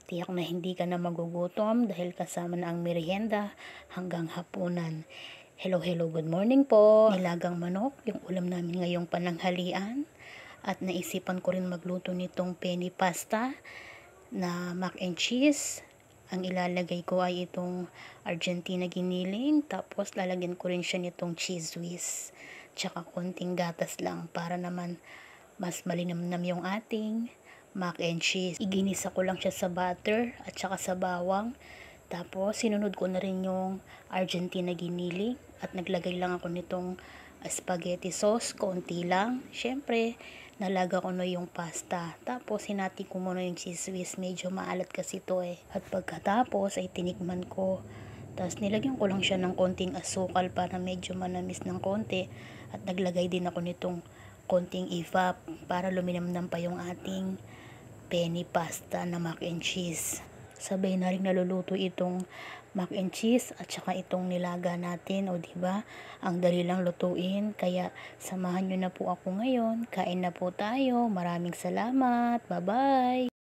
Tiyak na hindi ka na magugutom dahil kasama na ang merienda hanggang hapunan. Hello, hello, good morning po. Nilagang manok, yung ulam namin ngayong pananghalian. At naisipan ko rin magluto nitong penny pasta na mac and cheese. Ang ilalagay ko ay itong Argentina giniling. Tapos lalagyan ko rin siya nitong cheese whiz. Tsaka konting gatas lang para naman mas malinamnam yung ating mac and cheese. Iginisa ko lang siya sa butter at saka sa bawang. Tapos sinunod ko na rin yung Argentina giniling at naglagay lang ako nitong spaghetti sauce, konti lang. Syempre, nalaga ko na yung pasta. Tapos hinati ko muna yung cheese whiz, medyo maalat kasi ito eh. At pagkatapos ay tinikman ko. Tapos nilagyan ko lang siya ng konting asukal para medyo manamis ng konti. At naglagay din ako nitong konting evap para luminamnam pa yung ating penny pasta na mac and cheese. Sabay na rin naluluto itong mac and cheese at saka itong nilaga natin, o diba? Ang dali lang lutuin, kaya samahan nyo na po ako ngayon. Kain na po tayo. Maraming salamat. Bye-bye!